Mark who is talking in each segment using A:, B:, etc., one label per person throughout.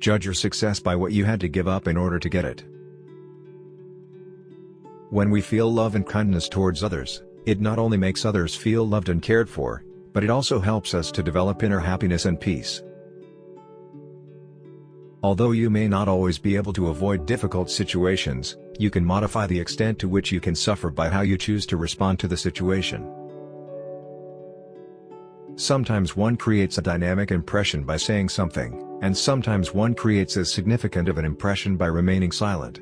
A: Judge your success by what you had to give up in order to get it. When we feel love and kindness towards others, it not only makes others feel loved and cared for, but it also helps us to develop inner happiness and peace. Although you may not always be able to avoid difficult situations, you can modify the extent to which you can suffer by how you choose to respond to the situation. Sometimes one creates a dynamic impression by saying something, and sometimes one creates as significant of an impression by remaining silent.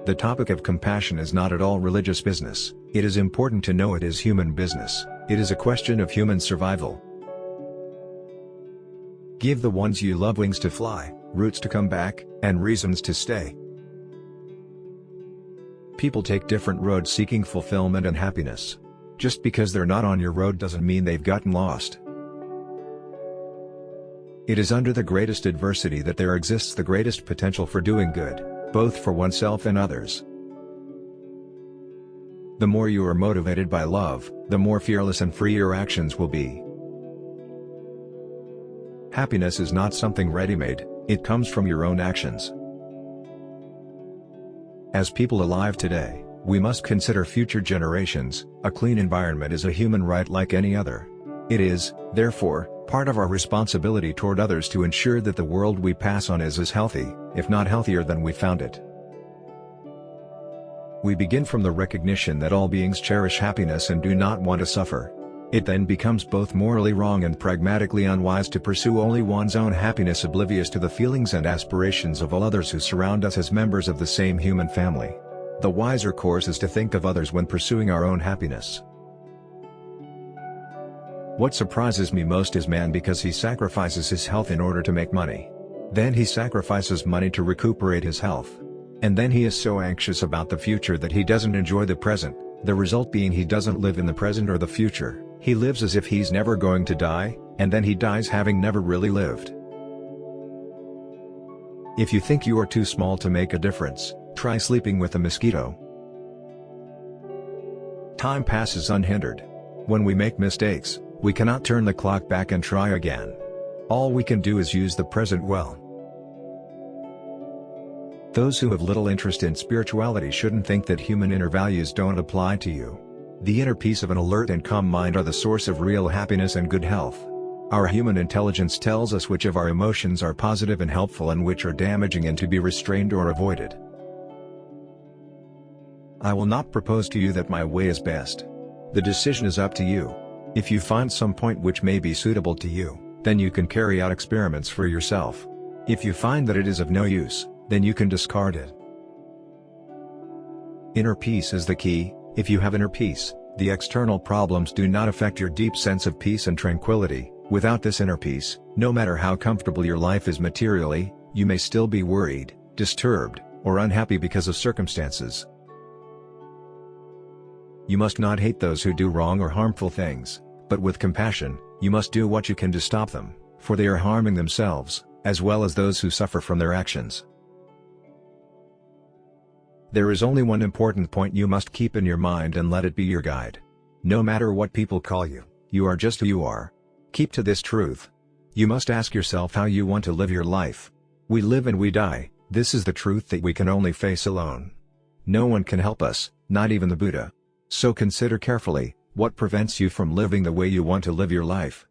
A: The topic of compassion is not at all religious business. It is important to know it is human business. It is a question of human survival. Give the ones you love wings to fly, roots to come back, and reasons to stay. People take different roads seeking fulfillment and happiness. Just because they're not on your road doesn't mean they've gotten lost. It is under the greatest adversity that there exists the greatest potential for doing good, both for oneself and others. The more you are motivated by love, the more fearless and free your actions will be. Happiness is not something ready-made, it comes from your own actions. As people alive today, we must consider future generations. A clean environment is a human right like any other. It is, therefore, part of our responsibility toward others to ensure that the world we pass on is as healthy, if not healthier than we found it. We begin from the recognition that all beings cherish happiness and do not want to suffer. It then becomes both morally wrong and pragmatically unwise to pursue only one's own happiness, oblivious to the feelings and aspirations of all others who surround us as members of the same human family. The wiser course is to think of others when pursuing our own happiness. What surprises me most is man, because he sacrifices his health in order to make money. Then he sacrifices money to recuperate his health. And then he is so anxious about the future that he doesn't enjoy the present, the result being he doesn't live in the present or the future. He lives as if he's never going to die, and then he dies having never really lived. If you think you are too small to make a difference, try sleeping with a mosquito. Time passes unhindered. When we make mistakes, we cannot turn the clock back and try again. All we can do is use the present well. Those who have little interest in spirituality shouldn't think that human inner values don't apply to you. The inner peace of an alert and calm mind are the source of real happiness and good health. Our human intelligence tells us which of our emotions are positive and helpful and which are damaging and to be restrained or avoided. I will not propose to you that my way is best. The decision is up to you. If you find some point which may be suitable to you, then you can carry out experiments for yourself. If you find that it is of no use, then you can discard it. Inner peace is the key. If you have inner peace, the external problems do not affect your deep sense of peace and tranquility. Without this inner peace, no matter how comfortable your life is materially, you may still be worried, disturbed, or unhappy because of circumstances. You must not hate those who do wrong or harmful things, but with compassion, you must do what you can to stop them, for they are harming themselves, as well as those who suffer from their actions. There is only one important point you must keep in your mind and let it be your guide. No matter what people call you, you are just who you are. Keep to this truth. You must ask yourself how you want to live your life. We live and we die. This is the truth that we can only face alone. No one can help us, not even the Buddha. So consider carefully, what prevents you from living the way you want to live your life.